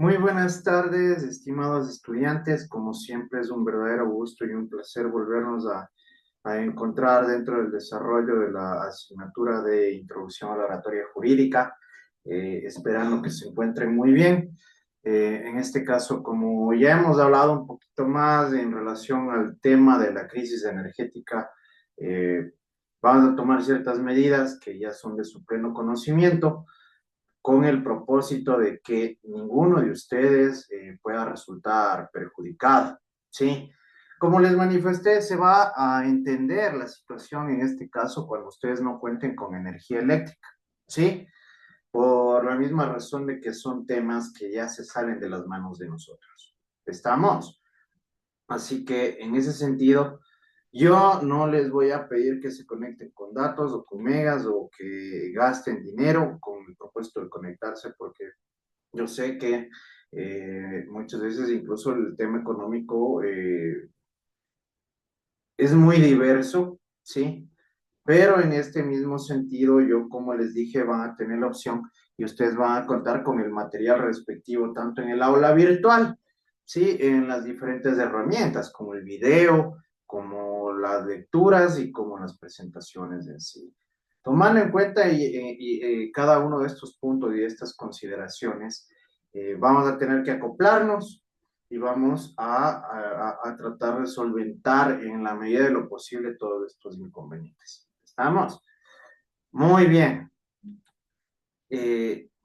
Muy buenas tardes, estimados estudiantes. Como siempre es un verdadero gusto y un placer volvernos a encontrar dentro del desarrollo de la asignatura de Introducción a la Oratoria Jurídica, esperando que se encuentren muy bien. En este caso, como ya hemos hablado un poquito más en relación al tema de la crisis energética, vamos a tomar ciertas medidas que ya son de su pleno conocimiento con el propósito de que ninguno de ustedes pueda resultar perjudicado, ¿sí? Como les manifesté, se va a entender la situación en este caso cuando ustedes no cuenten con energía eléctrica, ¿sí? Por la misma razón de que son temas que ya se salen de las manos de nosotros. ¿Estamos? Así que en ese sentido, yo no les voy a pedir que se conecten con datos o con megas o que gasten dinero con el propósito de conectarse, porque yo sé que muchas veces incluso el tema económico es muy diverso, ¿sí? Pero en este mismo sentido, yo como les dije, van a tener la opción y ustedes van a contar con el material respectivo, tanto en el aula virtual, ¿sí? En las diferentes herramientas, como el video, como las lecturas y como las presentaciones en sí. Tomando en cuenta cada uno de estos puntos y estas consideraciones, vamos a tener que acoplarnos y vamos a tratar de solventar en la medida de lo posible todos estos inconvenientes. ¿Estamos? Muy bien.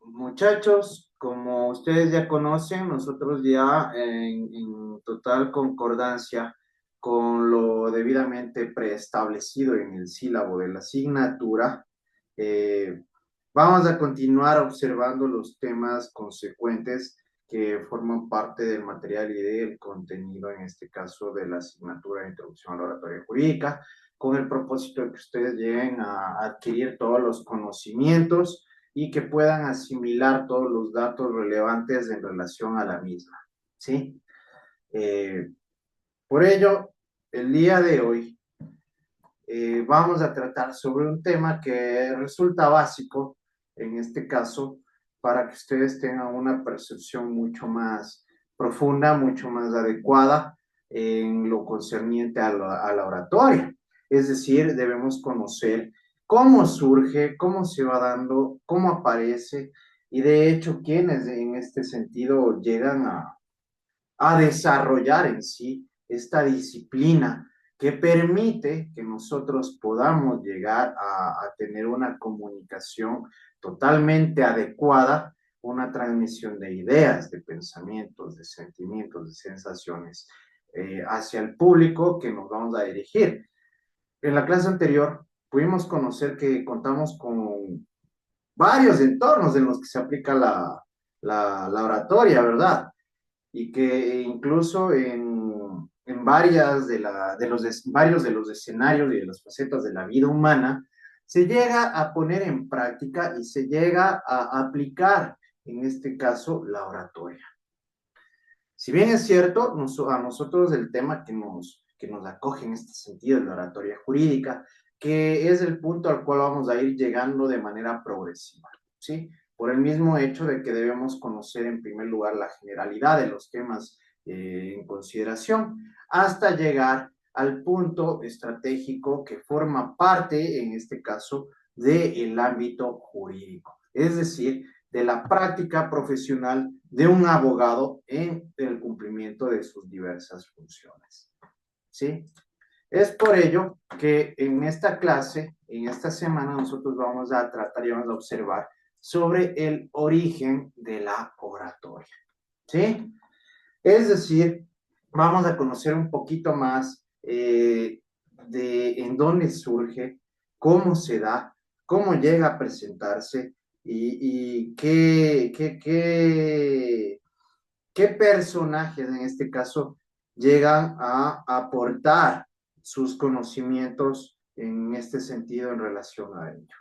Muchachos, como ustedes ya conocen, nosotros ya en total concordancia con lo debidamente preestablecido en el sílabo de la asignatura, eh, vamos a continuar observando los temas consecuentes que forman parte del material y del contenido, en este caso de la asignatura de Introducción a la Oratoria Jurídica, con el propósito de que ustedes lleguen a adquirir todos los conocimientos y que puedan asimilar todos los datos relevantes en relación a la misma, ¿sí? Eh, por ello, el día de hoy vamos a tratar sobre un tema que resulta básico, en este caso, para que ustedes tengan una percepción mucho más profunda, mucho más adecuada en lo concerniente a la oratoria. Es decir, debemos conocer cómo surge, cómo se va dando, cómo aparece y de hecho quiénes en este sentido llegan a desarrollar en sí esta disciplina que permite que nosotros podamos llegar a tener una comunicación totalmente adecuada, una transmisión de ideas, de pensamientos, de sentimientos, de sensaciones hacia el público que nos vamos a dirigir. En la clase anterior pudimos conocer que contamos con varios entornos en los que se aplica la oratoria, ¿verdad? Y que incluso en varias varios de los escenarios y de las facetas de la vida humana se llega a poner en práctica y se llega a aplicar, en este caso, la oratoria. Si bien es cierto, a nosotros el tema que nos acoge en este sentido es la oratoria jurídica, que es el punto al cual vamos a ir llegando de manera progresiva, ¿sí? Por el mismo hecho de que debemos conocer en primer lugar la generalidad de los temas en consideración, hasta llegar al punto estratégico que forma parte, en este caso, del ámbito jurídico. Es decir, de la práctica profesional de un abogado en el cumplimiento de sus diversas funciones. ¿Sí? Es por ello que en esta clase, en esta semana, nosotros vamos a tratar y vamos a observar sobre el origen de la oratoria. ¿Sí? Es decir, vamos a conocer un poquito más de en dónde surge, cómo se da, cómo llega a presentarse y qué personajes en este caso llegan a aportar sus conocimientos en este sentido en relación a ello.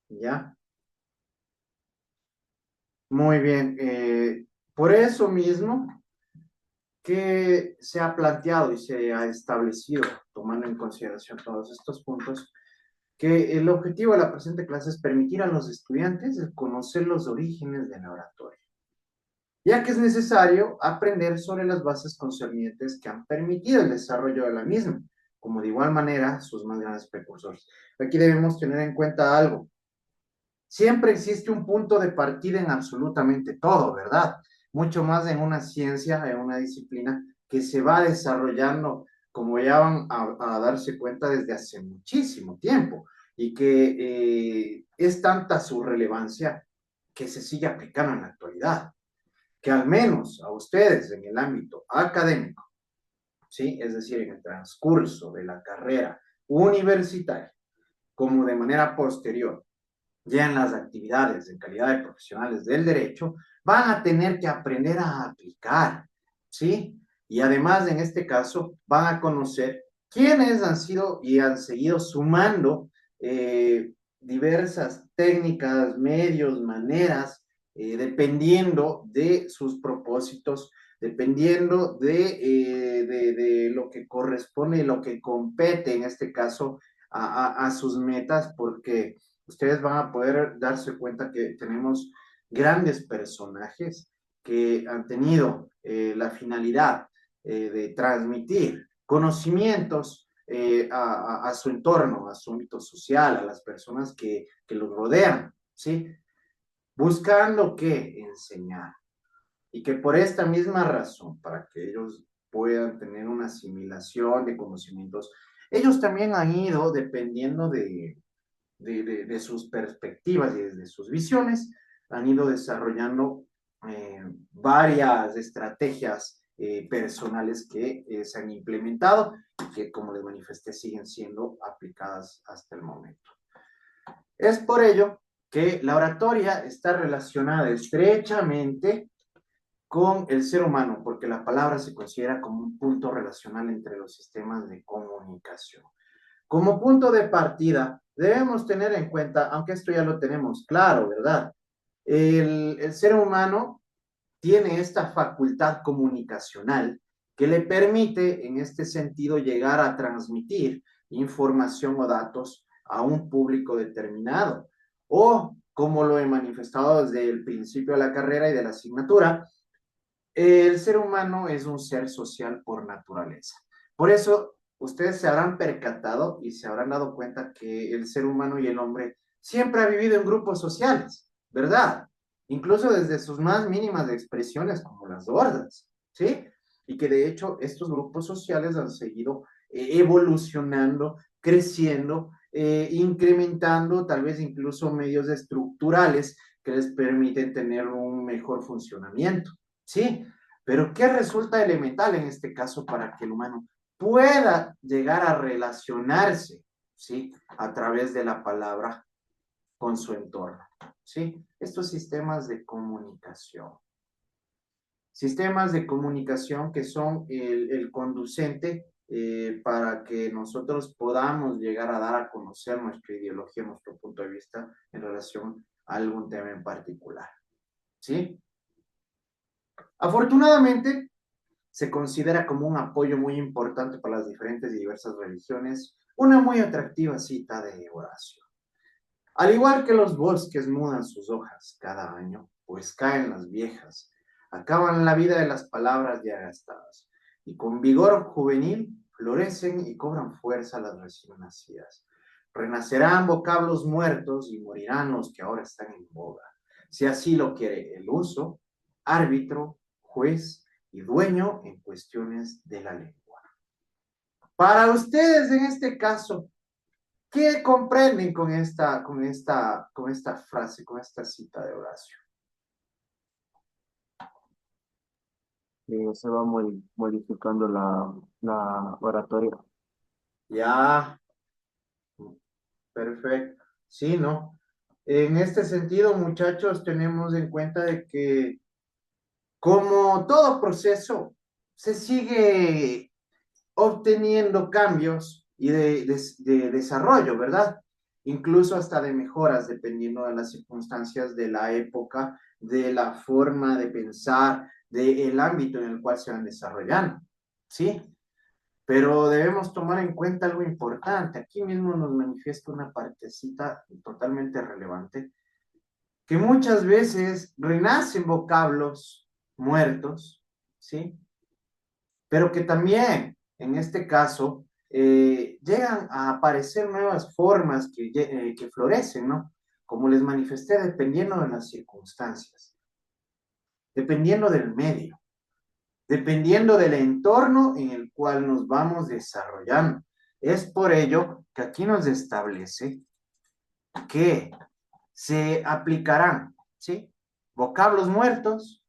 ¿Ya? Muy bien. Por eso mismo, que se ha planteado y se ha establecido, tomando en consideración todos estos puntos, que el objetivo de la presente clase es permitir a los estudiantes conocer los orígenes de la oratoria. ya que es necesario aprender sobre las bases concernientes que han permitido el desarrollo de la misma, como de igual manera sus más grandes precursores. Aquí debemos tener en cuenta algo. Siempre existe un punto de partida en absolutamente todo, ¿verdad? Mucho más en una ciencia, en una disciplina que se va desarrollando, como ya van a darse cuenta desde hace muchísimo tiempo, y que es tanta su relevancia que se sigue aplicando en la actualidad, que al menos a ustedes en el ámbito académico, ¿sí? Es decir, en el transcurso de la carrera universitaria, como de manera posterior, ya en las actividades de calidad de profesionales del derecho, van a tener que aprender a aplicar, ¿sí? Y además, en este caso, van a conocer quiénes han sido y han seguido sumando diversas técnicas, medios, maneras, dependiendo de sus propósitos, dependiendo de lo que corresponde y lo que compete, en este caso, a sus metas, porque ustedes van a poder darse cuenta que tenemos grandes personajes que han tenido la finalidad de transmitir conocimientos a su entorno, a su ámbito social, a las personas que los rodean, ¿sí? Buscando qué enseñar. Y que por esta misma razón, para que ellos puedan tener una asimilación de conocimientos, ellos también han ido dependiendo de sus perspectivas y desde sus visiones, han ido desarrollando varias estrategias personales que se han implementado y que, como les manifesté, siguen siendo aplicadas hasta el momento. Es por ello que la oratoria está relacionada estrechamente con el ser humano, porque la palabra se considera como un punto relacional entre los sistemas de comunicación. Como punto de partida, debemos tener en cuenta, aunque esto ya lo tenemos claro, ¿verdad? El ser humano tiene esta facultad comunicacional que le permite, en este sentido, llegar a transmitir información o datos a un público determinado. O, como lo he manifestado desde el principio de la carrera y de la asignatura, el ser humano es un ser social por naturaleza. Por eso, ustedes se habrán percatado y se habrán dado cuenta que el ser humano y el hombre siempre ha vivido en grupos sociales, ¿verdad? Incluso desde sus más mínimas expresiones, como las gordas, ¿sí? Y que de hecho estos grupos sociales han seguido evolucionando, creciendo, incrementando tal vez incluso medios estructurales que les permiten tener un mejor funcionamiento. ¿Sí? Pero ¿qué resulta elemental en este caso para que el humano pueda llegar a relacionarse, ¿sí? A través de la palabra con su entorno, ¿sí? Estos sistemas de comunicación. Sistemas de comunicación que son el conducente para que nosotros podamos llegar a dar a conocer nuestra ideología, nuestro punto de vista en relación a algún tema en particular, ¿sí? Afortunadamente, se considera como un apoyo muy importante para las diferentes y diversas religiones, una muy atractiva cita de Horacio. Al igual que los bosques mudan sus hojas cada año, pues caen las viejas, acaban la vida de las palabras ya gastadas, y con vigor juvenil florecen y cobran fuerza las recién nacidas. Renacerán vocablos muertos y morirán los que ahora están en boga, si así lo quiere el uso, árbitro, juez y dueño en cuestiones de la lengua. Para ustedes, en este caso, ¿qué comprenden con esta frase, con esta cita de Horacio? Se va modificando la oratoria. Ya, perfecto. Sí, ¿no? En este sentido, muchachos, tenemos en cuenta de que como todo proceso, se sigue obteniendo cambios y de desarrollo, ¿verdad? Incluso hasta de mejoras, dependiendo de las circunstancias de la época, de la forma de pensar, del ámbito en el cual se van desarrollando, ¿sí? Pero debemos tomar en cuenta algo importante. Aquí mismo nos manifiesta una partecita totalmente relevante, que muchas veces renacen vocablos, muertos, ¿sí? Pero que también, en este caso, llegan a aparecer nuevas formas que florecen, ¿no? Como les manifesté, dependiendo de las circunstancias, dependiendo del medio, dependiendo del entorno en el cual nos vamos desarrollando. Es por ello que aquí nos establece que se aplicarán, ¿sí? Vocablos muertos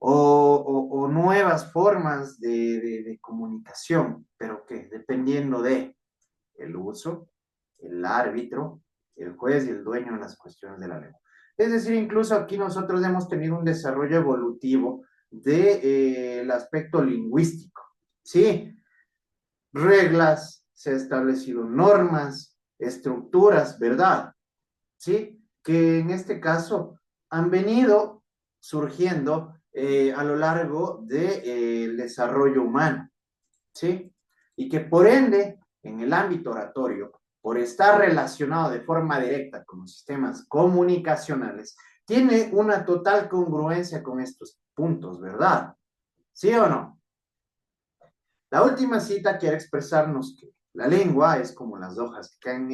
o nuevas formas de comunicación, pero que dependiendo de el uso, el árbitro, el juez y el dueño en las cuestiones de la lengua. Es decir, incluso aquí nosotros hemos tenido un desarrollo evolutivo del aspecto lingüístico, ¿sí? Reglas, se han establecido normas, estructuras, ¿verdad? ¿Sí? Que en este caso han venido surgiendo a lo largo del desarrollo humano, ¿sí? Y que por ende, en el ámbito oratorio, por estar relacionado de forma directa con los sistemas comunicacionales, tiene una total congruencia con estos puntos, ¿verdad? ¿Sí o no? La última cita quiere expresarnos que la lengua es como las hojas que caen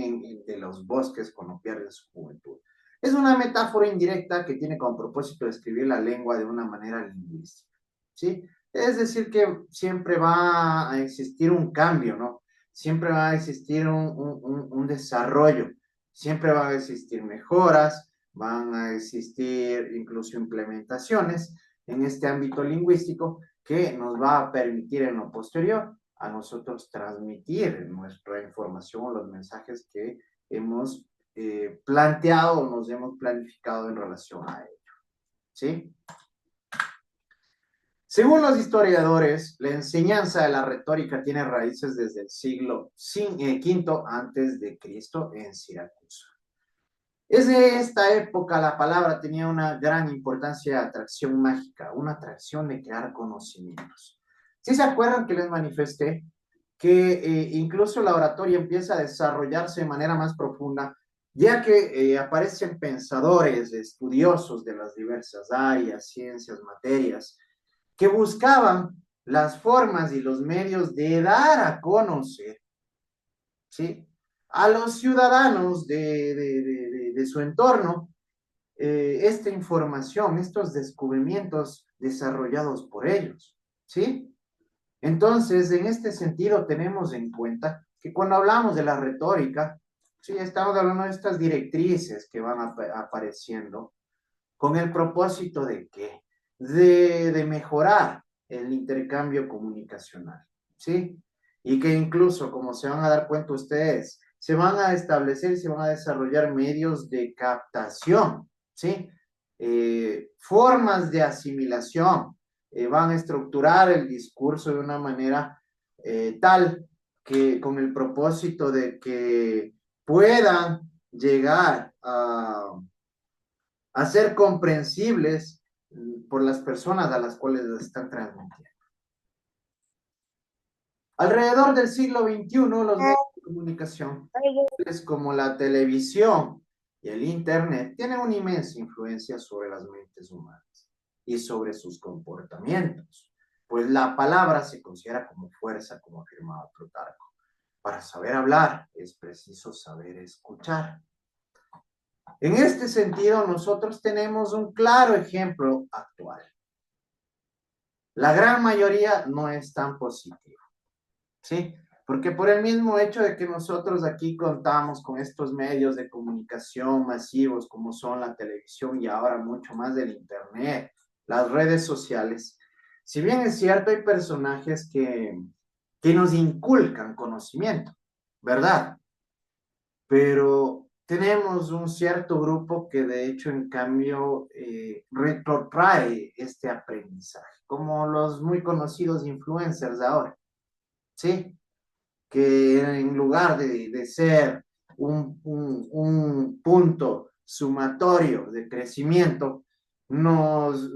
de los bosques cuando pierden su juventud. Es una metáfora indirecta que tiene como propósito describir la lengua de una manera lingüística, ¿sí? Es decir, que siempre va a existir un cambio, ¿no? Siempre va a existir un desarrollo, siempre van a existir mejoras, van a existir incluso implementaciones en este ámbito lingüístico que nos va a permitir en lo posterior a nosotros transmitir nuestra información, los mensajes que hemos planteado o nos hemos planificado en relación a ello. ¿Sí? Según los historiadores, la enseñanza de la retórica tiene raíces desde el siglo V antes de Cristo en Siracusa. Es de esta época la palabra tenía una gran importancia de atracción mágica, una atracción de crear conocimientos. ¿Sí se acuerdan que les manifesté que incluso la oratoria empieza a desarrollarse de manera más profunda, ya que aparecen pensadores, estudiosos de las diversas áreas, ciencias, materias, que buscaban las formas y los medios de dar a conocer, ¿sí?, a los ciudadanos de su entorno esta información, estos descubrimientos desarrollados por ellos, ¿sí? Entonces, en este sentido, tenemos en cuenta que cuando hablamos de la retórica, sí, estamos hablando de estas directrices que van apareciendo con el propósito de qué? De mejorar el intercambio comunicacional, ¿sí? Y que incluso, como se van a dar cuenta ustedes, se van a establecer y se van a desarrollar medios de captación, ¿sí? Formas de asimilación, van a estructurar el discurso de una manera tal que con el propósito de que puedan llegar a ser comprensibles por las personas a las cuales las están transmitiendo. Alrededor del siglo XXI, los medios de comunicación, como la televisión y el Internet, tienen una inmensa influencia sobre las mentes humanas y sobre sus comportamientos, pues la palabra se considera como fuerza, como afirmaba Plutarco. Para saber hablar es preciso saber escuchar. En este sentido, nosotros tenemos un claro ejemplo actual. La gran mayoría no es tan positivo, ¿sí? Porque por el mismo hecho de que nosotros aquí contamos con estos medios de comunicación masivos como son la televisión y ahora mucho más del internet, las redes sociales, si bien es cierto, hay personajes que nos inculcan conocimiento, ¿verdad? Pero tenemos un cierto grupo que de hecho en cambio retrotrae este aprendizaje, como los muy conocidos influencers de ahora, ¿sí? Que en lugar de ser un punto sumatorio de crecimiento, nos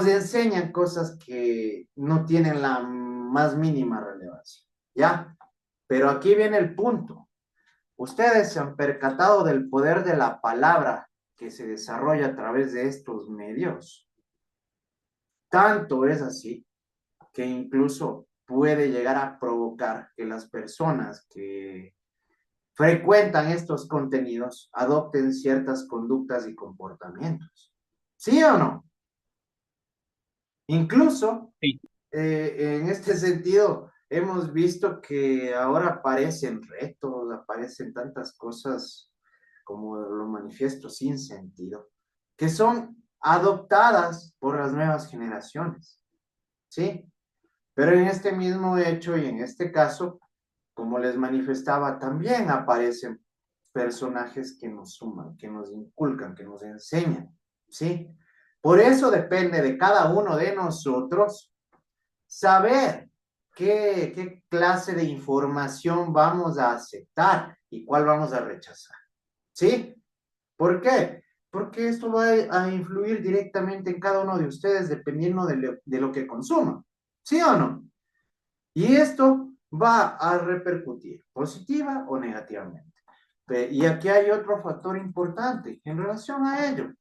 enseñan cosas que no tienen la más mínima relevancia, ¿ya? Pero aquí viene el punto. Ustedes se han percatado del poder de la palabra que se desarrolla a través de estos medios. Tanto es así que incluso puede llegar a provocar que las personas que frecuentan estos contenidos adopten ciertas conductas y comportamientos. ¿Sí o no? Incluso Sí. en este sentido, hemos visto que ahora aparecen retos, aparecen tantas cosas como lo manifiesto sin sentido, que son adoptadas por las nuevas generaciones, ¿sí? Pero en este mismo hecho y en este caso, como les manifestaba, también aparecen personajes que nos suman, que nos inculcan, que nos enseñan, ¿sí? Por eso depende de cada uno de nosotros saber qué clase de información vamos a aceptar y cuál vamos a rechazar, ¿sí? ¿Por qué? Porque esto va a influir directamente en cada uno de ustedes dependiendo de lo que consuman, ¿sí o no? Y esto va a repercutir positiva o negativamente. Y aquí hay otro factor importante en relación a ello.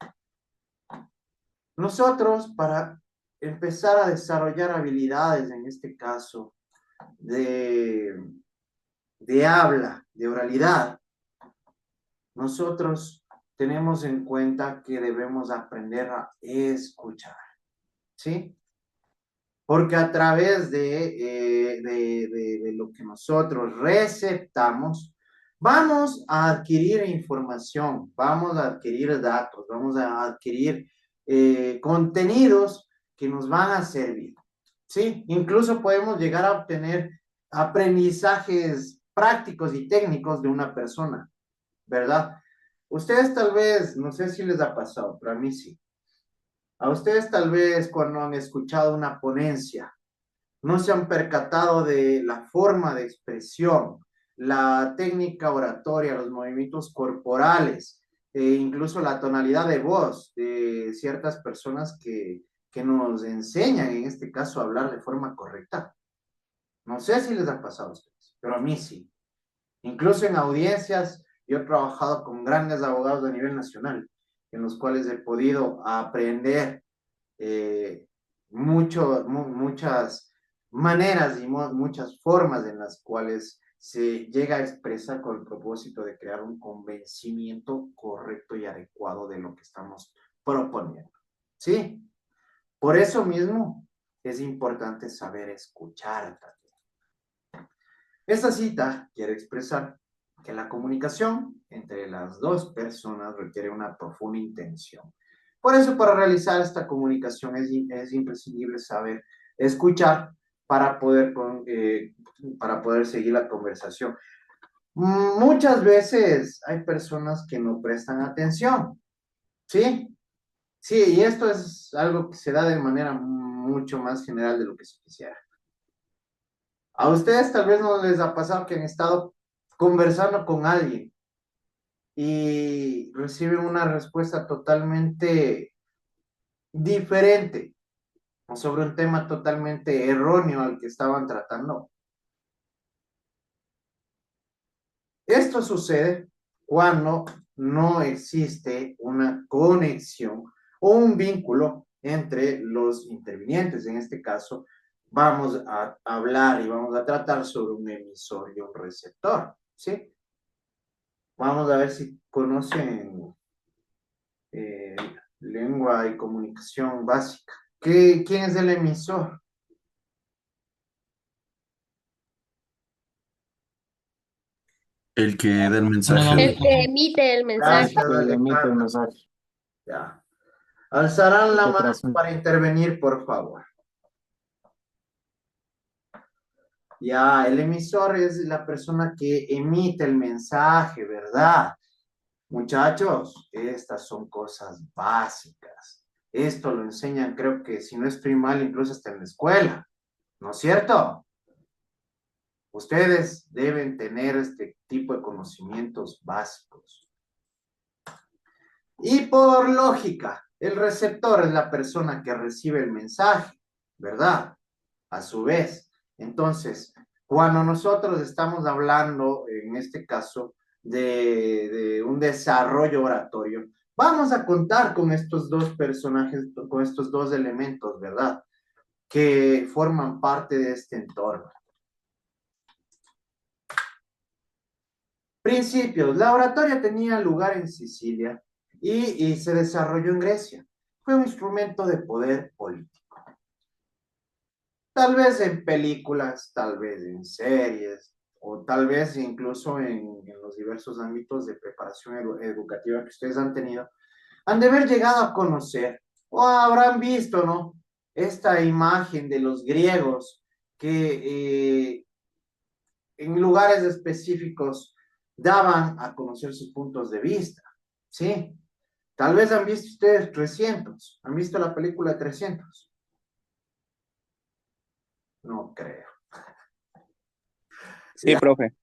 Nosotros, para empezar a desarrollar habilidades, en este caso, de, de habla, de oralidad, nosotros tenemos en cuenta que debemos aprender a escuchar, ¿sí? Porque a través de lo que nosotros receptamos, vamos a adquirir información, vamos a adquirir datos, vamos a adquirir contenidos que nos van a servir, ¿sí? Incluso podemos llegar a obtener aprendizajes prácticos y técnicos de una persona, ¿verdad? Ustedes tal vez, no sé si les ha pasado, pero a mí sí. A ustedes tal vez cuando han escuchado una ponencia, no se han percatado de la forma de expresión, la técnica oratoria, los movimientos corporales, incluso la tonalidad de voz de ciertas personas que nos enseñan, en este caso, a hablar de forma correcta. No sé si les ha pasado a ustedes, pero a mí sí. Incluso en audiencias, yo he trabajado con grandes abogados a nivel nacional, en los cuales he podido aprender eh, muchas maneras y muchas formas en las cuales se llega a expresar con el propósito de crear un convencimiento correcto y adecuado de lo que estamos proponiendo. ¿Sí? Por eso mismo es importante saber escuchar también. Esta cita quiere expresar que la comunicación entre las dos personas requiere una profunda intención. Por eso, para realizar esta comunicación es imprescindible saber escuchar para para poder seguir la conversación. Muchas veces hay personas que no prestan atención, ¿sí? Sí, y esto es algo que se da de manera mucho más general de lo que se quisiera. A ustedes tal vez no les ha pasado que han estado conversando con alguien y reciben una respuesta totalmente diferente o sobre un tema totalmente erróneo al que estaban tratando. Esto sucede cuando no existe una conexión o un vínculo entre los intervinientes. En este caso, vamos a hablar y vamos a tratar sobre un emisor y un receptor, ¿sí? Vamos a ver si conocen eh, lengua y comunicación básica. ¿Quién es el emisor? El que da el No, mensaje. no, El que emite el mensaje. Gracias, que le emite el Alejandra. mensaje, Ya. Alzarán la que mano transmite. para intervenir, por favor. Ya, el emisor es la persona que emite el mensaje, ¿verdad? Muchachos, estas son cosas básicas. Esto lo enseñan, creo que si no estoy mal, incluso hasta en la escuela, ¿no es cierto? Ustedes deben tener este tipo de conocimientos básicos. Y por lógica, el receptor es la persona que recibe el mensaje, ¿verdad? A su vez. Entonces, cuando nosotros estamos hablando, en este caso, de un desarrollo oratorio, Vamos a contar con estos dos personajes, con estos dos elementos, ¿verdad? Que forman parte de este entorno. Principios. La oratoria tenía lugar en Sicilia y se desarrolló en Grecia. Fue un instrumento de poder político. Tal vez en películas, tal vez en series, o tal vez incluso en los diversos ámbitos de preparación educativa que ustedes han tenido, han de haber llegado a conocer o habrán visto, ¿no? Esta imagen de los griegos que en lugares específicos daban a conocer sus puntos de vista, ¿sí? Tal vez han visto ustedes 300, han visto la película de 300. No creo. Sí, Ya, profe.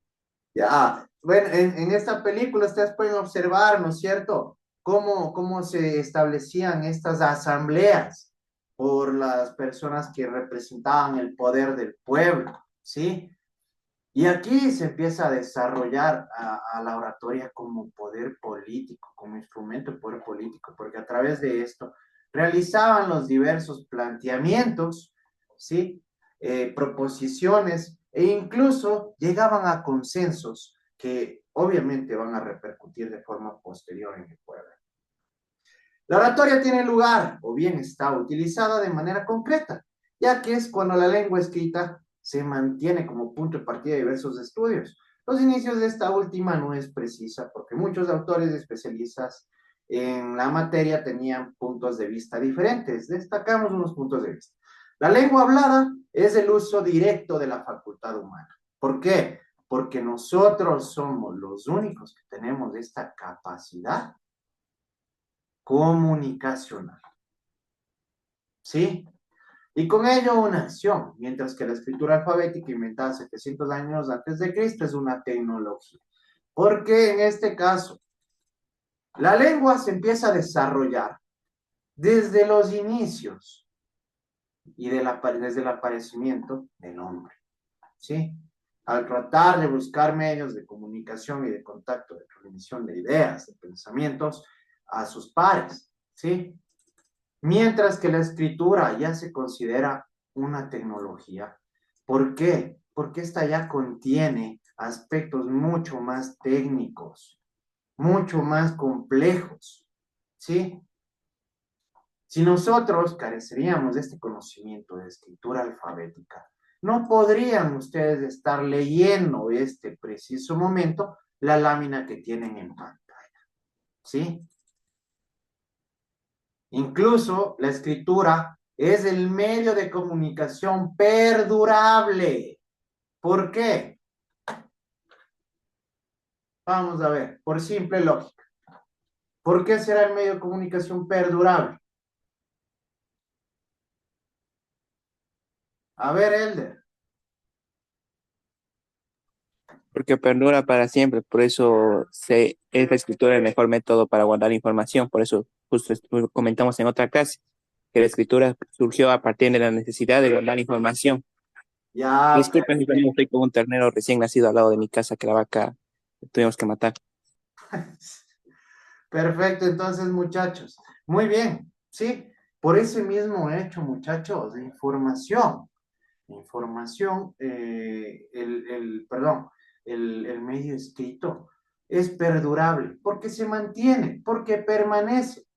ya. Bueno, en esta película ustedes pueden observar, ¿no es cierto?, cómo se establecían estas asambleas por las personas que representaban el poder del pueblo, ¿sí? Y aquí se empieza a desarrollar a la oratoria como poder político, como instrumento de poder político, porque a través de esto realizaban los diversos planteamientos, ¿sí? Proposiciones e incluso llegaban a consensos que obviamente van a repercutir de forma posterior en el pueblo. La oratoria tiene lugar o bien está utilizada de manera concreta, ya que es cuando la lengua escrita se mantiene como punto de partida de diversos estudios. Los inicios de esta última no es precisa porque muchos autores y especialistas en la materia tenían puntos de vista diferentes. Destacamos unos puntos de vista. La lengua hablada es el uso directo de la facultad humana. ¿Por qué? Porque nosotros somos los únicos que tenemos esta capacidad comunicacional. ¿Sí? Y con ello una acción, mientras que la escritura alfabética inventada 700 años antes de Cristo es una tecnología. Porque en este caso, la lengua se empieza a desarrollar desde los inicios y desde el aparecimiento del hombre. ¿Sí? Al tratar de buscar medios de comunicación y de contacto, de transmisión de ideas, de pensamientos a sus pares. ¿Sí? Mientras que la escritura ya se considera una tecnología. ¿Por qué? Porque esta ya contiene aspectos mucho más técnicos, mucho más complejos, ¿sí? Si nosotros careceríamos de este conocimiento de escritura alfabética, no podrían ustedes estar leyendo este preciso momento la lámina que tienen en pantalla, ¿sí? Incluso la escritura es el medio de comunicación perdurable. ¿Por qué? Vamos a ver, por simple lógica. ¿Por qué será el medio de comunicación perdurable? A ver, Elder. Porque perdura para siempre, por eso es la escritura el mejor método para guardar información, por eso justo comentamos en otra clase que la escritura surgió a partir de la necesidad de guardar información. Ya, Disculpen, yo estoy con un ternero recién nacido al lado de mi casa que la vaca tuvimos que matar. perfecto, entonces, muchachos. Muy bien, ¿sí? Por ese mismo hecho, muchachos, de información. Información, perdón, el medio escrito es perdurable porque se mantiene, porque permanece.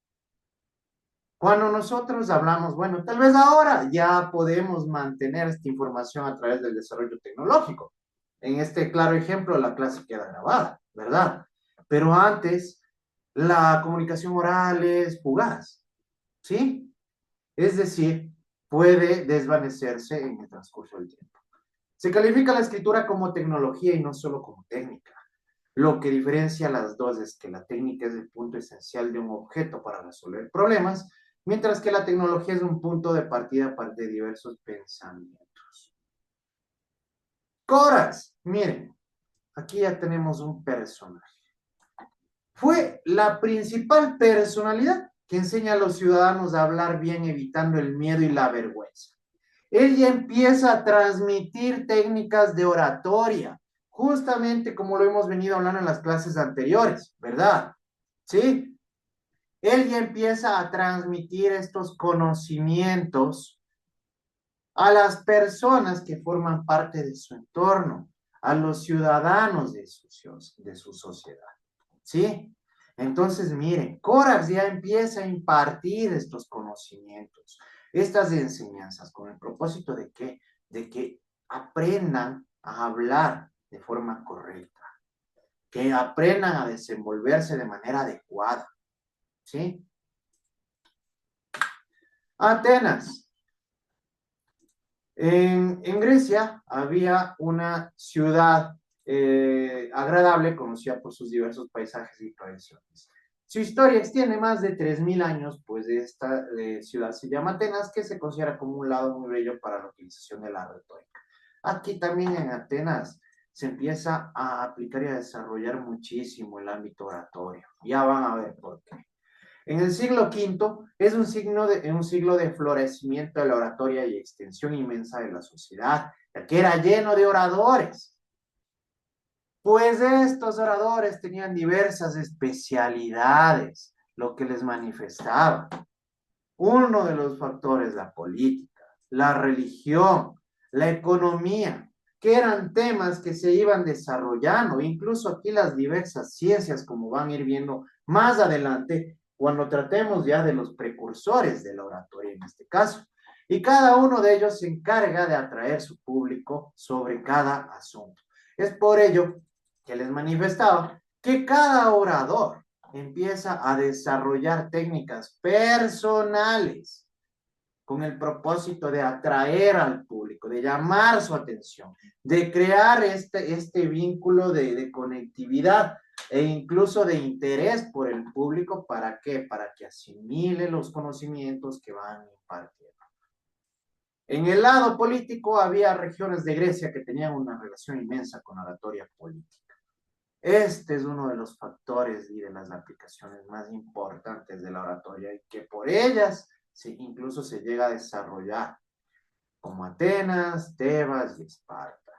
Cuando nosotros hablamos, bueno, tal vez ahora ya podemos mantener esta información a través del desarrollo tecnológico. En este claro ejemplo, la clase queda grabada, ¿verdad? Pero antes, la comunicación oral es fugaz, ¿sí? Es decir, puede desvanecerse en el transcurso del tiempo. Se califica la escritura como tecnología y no solo como técnica. Lo que diferencia a las dos es que la técnica es el punto esencial de un objeto para resolver problemas, mientras que la tecnología es un punto de partida de diversos pensamientos. Coras, miren, aquí ya tenemos un personaje. Fue la principal personalidad que enseña a los ciudadanos a hablar bien evitando el miedo y la vergüenza. Él ya empieza a transmitir técnicas de oratoria, justamente como lo hemos venido hablando en las clases anteriores, ¿verdad? ¿Sí? él ya empieza a transmitir estos conocimientos a las personas que forman parte de su entorno, a los ciudadanos de su sociedad. ¿Sí? Entonces, miren, Corax ya empieza a impartir estos conocimientos, estas enseñanzas, con el propósito de que, aprendan a hablar de forma correcta, que aprendan a desenvolverse de manera adecuada. ¿Sí? Atenas. En Grecia había una ciudad agradable, conocida por sus diversos paisajes y tradiciones. Su historia extiende más de 3000 años, pues esta ciudad se llama Atenas, que se considera como un lado muy bello para la utilización de la retórica. Aquí también en Atenas se empieza a aplicar y a desarrollar muchísimo el ámbito oratorio. Ya van a ver por qué. En el siglo V es un siglo de florecimiento de la oratoria y extensión inmensa de la sociedad, ya que era lleno de oradores. Pues estos oradores tenían diversas especialidades, lo que les manifestaba. Uno de los factores, la política, la religión, la economía, que eran temas que se iban desarrollando, incluso aquí las diversas ciencias, como van a ir viendo más adelante, cuando tratemos ya de los precursores de la oratoria en este caso. Y cada uno de ellos se encarga de atraer su público sobre cada asunto. Es por ello que les manifestaba que cada orador empieza a desarrollar técnicas personales con el propósito de atraer al público, de llamar su atención, de crear este vínculo de conectividad e incluso de interés por el público. ¿Para qué? Para que asimile los conocimientos que van impartiendo. En el lado político había regiones de Grecia que tenían una relación inmensa con la oratoria política. Este es uno de los factores y de las aplicaciones más importantes de la oratoria, y que por ellas incluso se llega a desarrollar, como Atenas, Tebas y Esparta.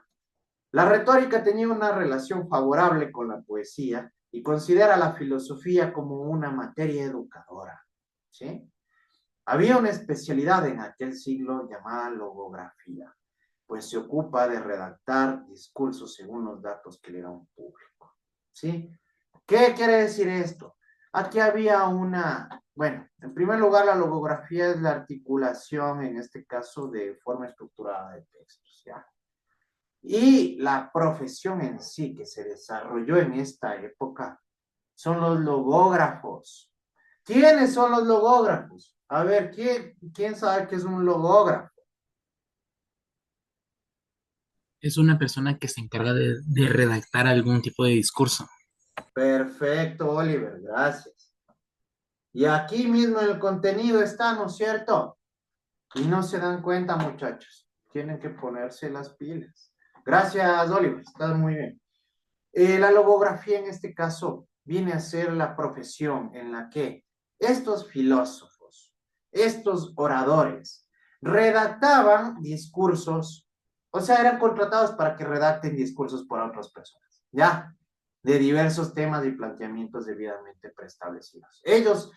La retórica tenía una relación favorable con la poesía y considera la filosofía como una materia educadora. ¿Sí? Había una especialidad en aquel siglo llamada logografía, pues se ocupa de redactar discursos según los datos que le da un público. ¿Sí? ¿Qué quiere decir esto? Aquí había bueno, en primer lugar, la logografía es la articulación, en este caso, de forma estructurada de textos, ¿ya? Y la profesión en sí que se desarrolló en esta época son los logógrafos. ¿Quiénes son los logógrafos? A ver, ¿quién sabe qué es un logógrafo? Es una persona que se encarga de redactar algún tipo de discurso. Perfecto, Oliver, gracias. Y aquí mismo el contenido está, ¿no es cierto? Y no se dan cuenta, muchachos. Tienen que ponerse las pilas. Gracias, Oliver. Estás muy bien. La logografía en este caso viene a ser la profesión en la que estos filósofos, estos oradores, redactaban discursos, o sea, eran contratados para que redacten discursos por otras personas, ¿ya? De diversos temas y planteamientos debidamente preestablecidos. Ellos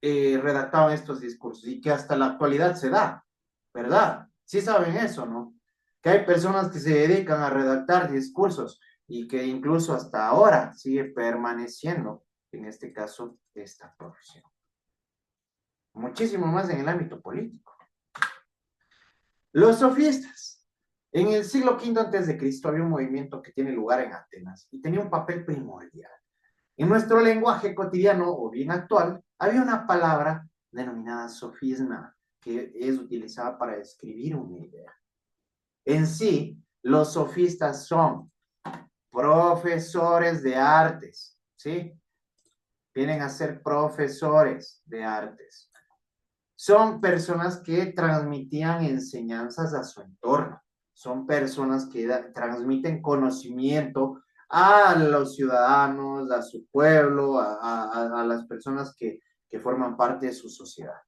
redactaban estos discursos y que hasta la actualidad se da, ¿verdad? Sí saben eso, ¿no? Que hay personas que se dedican a redactar discursos y que incluso hasta ahora sigue permaneciendo, en este caso, esta profesión. Muchísimo más en el ámbito político. Los sofistas. En el siglo V a.C. había un movimiento que tiene lugar en Atenas y tenía un papel primordial. En nuestro lenguaje cotidiano o bien actual, había una palabra denominada sofisma, que es utilizada para describir una idea. En sí, los sofistas son profesores de artes, ¿sí? Vienen a ser profesores de artes. Son personas que transmitían enseñanzas a su entorno. Son personas que transmiten conocimiento a los ciudadanos, a su pueblo, a las personas que forman parte de su sociedad.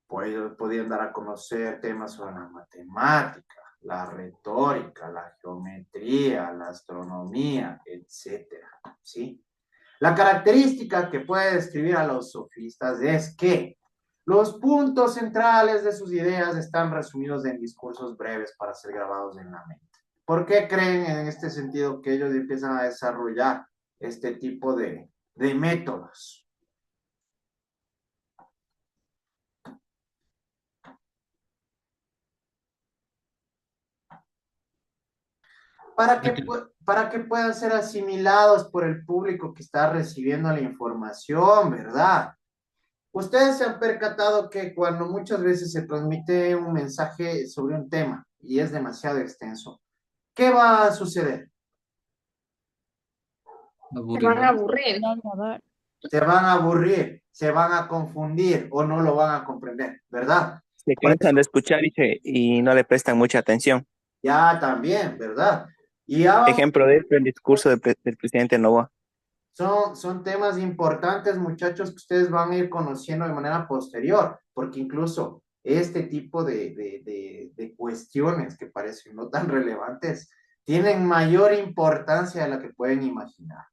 Pues ellos podían dar a conocer temas sobre la matemática, la retórica, la geometría, la astronomía, etcétera, ¿sí? La característica que puede describir a los sofistas es que los puntos centrales de sus ideas están resumidos en discursos breves para ser grabados en la mente. ¿Por qué creen en este sentido que ellos empiezan a desarrollar este tipo de métodos? Para que puedan ser asimilados por el público que está recibiendo la información, ¿verdad? Ustedes se han percatado que cuando muchas veces se transmite un mensaje sobre un tema y es demasiado extenso, ¿qué va a suceder? Se van a aburrir. Se van a aburrir, se van a confundir o no lo van a comprender, ¿verdad? Se Por cansan eso, de escuchar y no le prestan mucha atención. ya también, ¿verdad? Y ya vamos. Ejemplo de esto, el discurso del presidente Novoa. Son temas importantes, muchachos, que ustedes van a ir conociendo de manera posterior, porque incluso este tipo de cuestiones que parecen no tan relevantes tienen mayor importancia de la que pueden imaginar.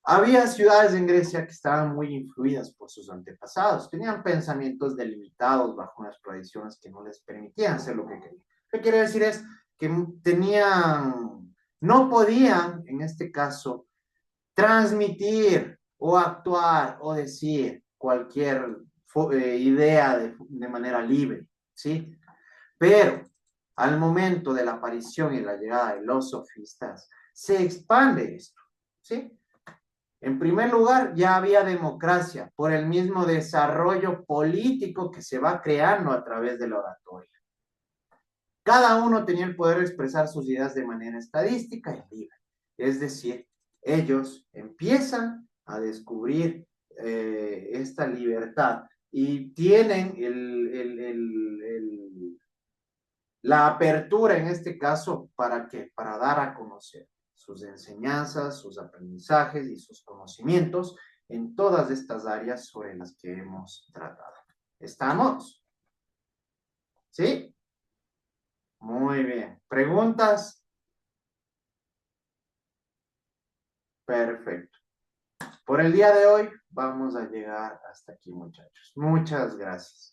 Había ciudades en Grecia que estaban muy influidas por sus antepasados, tenían pensamientos delimitados bajo unas tradiciones que no les permitían hacer lo que querían. ¿Qué quiere decir? Es que no podían, en este caso, transmitir o actuar o decir cualquier idea de manera libre, ¿sí? Pero al momento de la aparición y la llegada de los sofistas, se expande esto, ¿sí? En primer lugar, ya había democracia por el mismo desarrollo político que se va creando a través de la oratoria. Cada uno tenía el poder de expresar sus ideas de manera estadística y libre. Es decir, ellos empiezan a descubrir esta libertad y tienen la apertura en este caso para qué, para dar a conocer sus enseñanzas, sus aprendizajes y sus conocimientos en todas estas áreas sobre las que hemos tratado. ¿Estamos? ¿Sí? Muy bien. ¿Preguntas? Perfecto. Por el día de hoy vamos a llegar hasta aquí, muchachos. Muchas gracias.